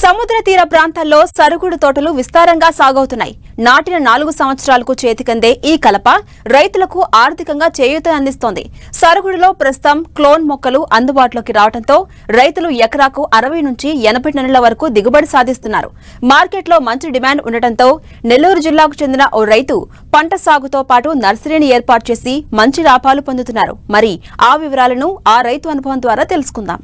సముద్ర తీర ప్రాంతాల్లో సరుగుడు తోటలు విస్తారంగా సాగవుతున్నాయి. నాటిన 4 సంవత్సరాలకు చేతికందే ఈ కలప రైతులకు ఆర్థికంగా చేయూత అందిస్తోంది. సరుగుడులో ప్రస్తుతం క్లోన్ మొక్కలు అందుబాటులోకి రావడంతో రైతులు ఎకరాకు 60 నుంచి 80 టన్నుల వరకు దిగుబడి సాధిస్తున్నారు. మార్కెట్లో మంచి డిమాండ్ ఉండటంతో నెల్లూరు జిల్లాకు చెందిన ఓ రైతు పంట సాగుతో పాటు నర్సరీని ఏర్పాటు చేసి మంచి లాభాలు పొందుతున్నారు. మరి ఆ వివరాలను ఆ రైతు అనుభవం ద్వారా తెలుసుకుందాం.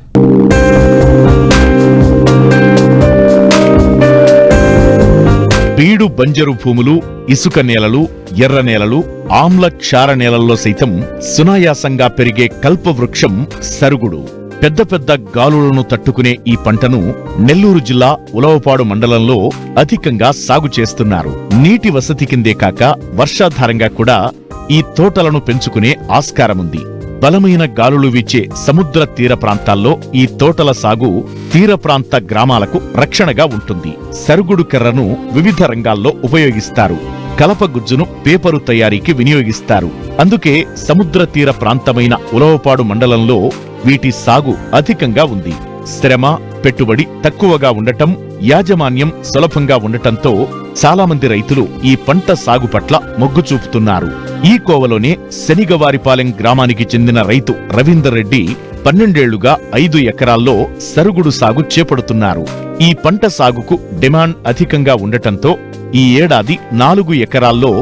బీడు బంజరు భూములు, ఇసుక నేలలు, ఎర్ర నేలలు, ఆమ్ల క్షార నేలల్లో సైతం సునాయాసంగా పెరిగే కల్పవృక్షం సరుగుడు. పెద్ద పెద్ద గాలులను తట్టుకునే ఈ పంటను నెల్లూరు జిల్లా ఉలవపాడు మండలంలో అధికంగా సాగు చేస్తున్నారు. నీటి వసతి కిందే కాక వర్షాధారంగా కూడా ఈ తోటలను పెంచుకునే ఆస్కారముంది. బలమైన గాలులు వీచే సముద్ర తీర ప్రాంతాల్లో ఈ తోటల సాగు తీర ప్రాంత గ్రామాలకు రక్షణగా ఉంటుంది. సరుగుడు కర్రను వివిధ రంగాల్లో ఉపయోగిస్తారు. కలప గుజ్జును పేపరు తయారీకి వినియోగిస్తారు. అందుకే సముద్ర తీర ప్రాంతమైన ఉలవపాడు మండలంలో వీటి సాగు అధికంగా ఉంది. శ్రమ, పెట్టుబడి తక్కువగా ఉండటం, యాజమాన్యం సులభంగా ఉండటంతో చాలా మంది రైతులు ఈ పంట సాగు పట్ల మొగ్గు చూపుతున్నారు. ఈ కోవలోనే శనిగవారిపాలెం గ్రామానికి చెందిన రైతు రవీందర్ రెడ్డి 12 ఏళ్లుగా 5 ఎకరాల్లో సరుగుడు సాగు చేపడుతున్నారు. ఈ పంట సాగుకు డిమాండ్ అధికంగా ఉండటంతో ఈ ఏడాది 4 ఎకరాల్లో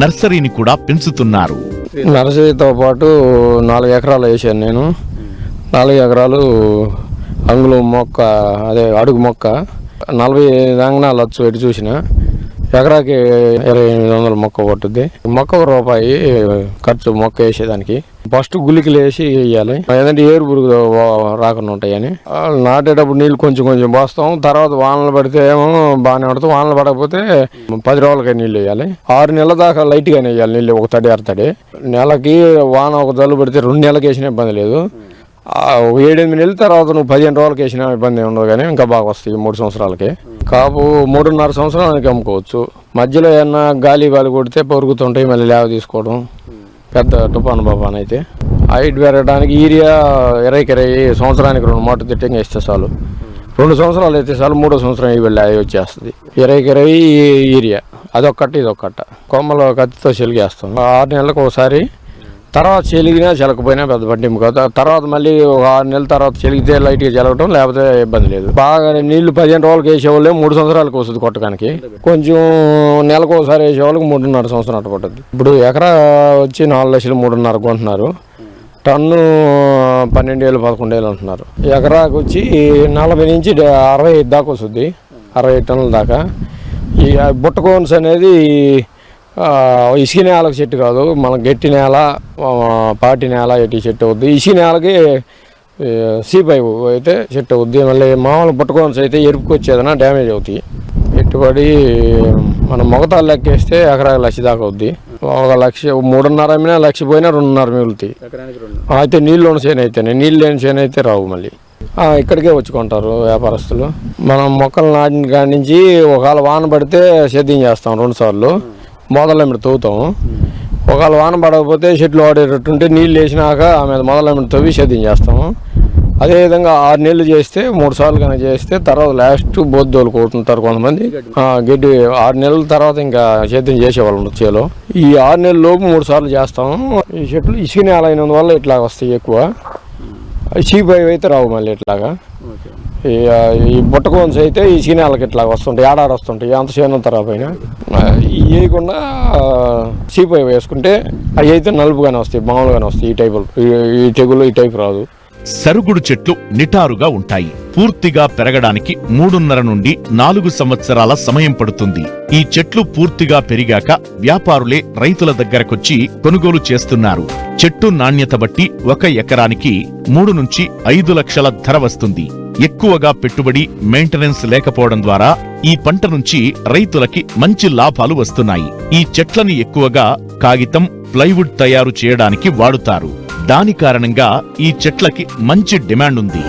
నర్సరీని కూడా పెంచుతున్నారు. నర్సరీతో పాటు 4 ఎకరాలు వేసాను నేను. 4 ఎకరాలు అంగుళం మొక్క, అదే అడుగు మొక్క 40 అంగనాలు వచ్చు ఎటు చూసిన. ఎకరాకి 2800 మొక్క పట్టుద్ది. మొక్క ₹1 ఖర్చు మొక్క వేసేదానికి. ఫస్ట్ గులికలు వేసి వేయాలి, ఏదంటే ఏరు పురుగు రాకుండా ఉంటాయని. నాటేటప్పుడు నీళ్ళు కొంచెం కొంచెం పోస్తాం. తర్వాత వానలు పడితే ఏమో బాగానే పడతాం. వానలు పడకపోతే 10 రోజులకి నీళ్ళు వేయాలి. 6 నెలల దాకా లైట్గానే వేయాలి నీళ్ళు, ఒక తడి అరతడి. నెలకి వాన ఒక జల్లు పడితే 2 నెలలకు వేసినా ఇబ్బంది లేదు. 7-8 నెలల తర్వాత నువ్వు 15 రోజులకి వేసినా ఇబ్బంది ఉండదు, కానీ ఇంకా బాగా వస్తాయి 3 సంవత్సరాలకి. కాపు 3.5 సంవత్సరాలకి అమ్ముకోవచ్చు. మధ్యలో ఏమన్నా గాలి కొడితే పొరుగుతుంటాయి, మళ్ళీ లేవ తీసుకోవడం పెద్ద తుఫాను బాబాన్ అయితే. హైట్ పెరగడానికి యూరియా 20 సంవత్సరానికి 2 మూట తిట్టంగా ఇస్తే చాలు. 2 సంవత్సరాలు అయితే చాలు. 3వ సంవత్సరం అవి వచ్చేస్తుంది. 20 యూరియా అదొక్కటి ఇదొక్కట. కొమ్మలు కత్తితో చెలిగేస్తాం 6 నెలలకు ఒకసారి. తర్వాత చెలిగినా చెలకపోయినా పెద్ద పట్టింపు కాదు. తర్వాత మళ్ళీ ఒక 6 నెలల తర్వాత చెలిగితే లైట్గా చెలగటం, లేకపోతే ఇబ్బంది లేదు. బాగా నీళ్లు 15 రోజులకి వేసేవాళ్ళే 3 సంవత్సరాలకు వస్తుంది కొట్టడానికి. కొంచెం నెలకు ఒకసారి వేసేవాళ్ళకి 3.5 సంవత్సరం అట్ట పట్టుద్ది. ఇప్పుడు ఎకరా వచ్చి 4 లక్షలు 3.5 కొంటున్నారు. టన్ను 12,000-11,000 అంటున్నారు. ఎకరాకు వచ్చి 40 నుంచి 65 దాకా వస్తుంది, 65 టన్నుల దాకా. ఈ బుట్టకోన్స్ అనేది ఇసుక నేలకు చెట్టు కాదు, మన గట్టి నేల, పాటి నేల ఎట్టి చెట్టు అవుద్ది. ఇసుక నేలకి సీపైపు అయితే చెట్టు అవుద్ది. మళ్ళీ మామూలు పుట్టుకోన్స్ అయితే ఎరుపుకొచ్చేదన్నా డ్యామేజ్ అవుతాయి. పెట్టుబడి మనం మొగతాలు లెక్కేస్తే ఎకరాకి 1,00,000 దాకా అవుద్ది. 1,00,000 3.5 అమ్మినా 1,00,000 పోయినా 2.5 మిగులుతాయి. అయితే నీళ్ళు ఉన్న చేను అయితేనే, నీళ్ళు లేని చేను అయితే రావు. మళ్ళీ ఇక్కడికే వచ్చుకుంటారు వ్యాపారస్తులు. మనం మొక్కలు నాటిన కాడి నుంచి ఒకవేళ వాన పడితే సేద్యం చేస్తాం 2 సార్లు. మొదలెమ్మిడి తవ్వుతాం. ఒకవేళ వాన పడకపోతే చెట్లు వాడేటట్టుంటే నీళ్ళు వేసినాక ఆమె మొదలెమ్మిడి తవ్వి సేద్యం చేస్తాము. అదేవిధంగా 6 నెలలు చేస్తే 3 సార్లు కనుక చేస్తే తర్వాత లాస్ట్ బొద్దోలు కొడుతుంటారు కొంతమంది. గడ్డి 6 నెలల తర్వాత ఇంకా సేద్యం చేసేవాళ్ళు వచ్చేలో. ఈ 6 నెలల లోపు 3 సార్లు చేస్తాము. ఈ చెట్లు ఇసుక నేల అయినందువల్ల ఇట్లా వస్తాయి ఎక్కువ. చీపై అయితే రావు మళ్ళీ ఇట్లాగా. ఈ బుట్టకోన్స్ అయితే ఈ సీనాలకి ఇట్లా వస్తుంటాయి, ఏడాది వస్తుంటాయి. అంత చేను తర్వాత పైన ఇవి వేయకుండా చీపై వేసుకుంటే అవి అయితే నలుపుగానే వస్తాయి, మామూలుగానే వస్తాయి. ఈ టైపు ఈ తెగులు ఈ టైపు రాదు. సరుగుడు చెట్లు నిటారుగా ఉంటాయి. పూర్తిగా పెరగడానికి 3.5 నుండి 4 సంవత్సరాల సమయం పడుతుంది. ఈ చెట్లు పూర్తిగా పెరిగాక వ్యాపారులే రైతుల దగ్గరకొచ్చి కొనుగోలు చేస్తున్నారు. చెట్టు నాణ్యత బట్టి 1 ఎకరానికి 3 నుంచి 5 లక్షల ధర వస్తుంది. ఎక్కువగా పెట్టుబడి, మెయింటెనెన్స్ లేకపోవడం ద్వారా ఈ పంట నుంచి రైతులకి మంచి లాభాలు వస్తున్నాయి. ఈ చెట్లను ఎక్కువగా కాగితం, ప్లైవుడ్ తయారు చేయడానికి వాడుతారు. దాని కారణంగా ఈ చెట్లకి మంచి డిమాండ్ ఉంది.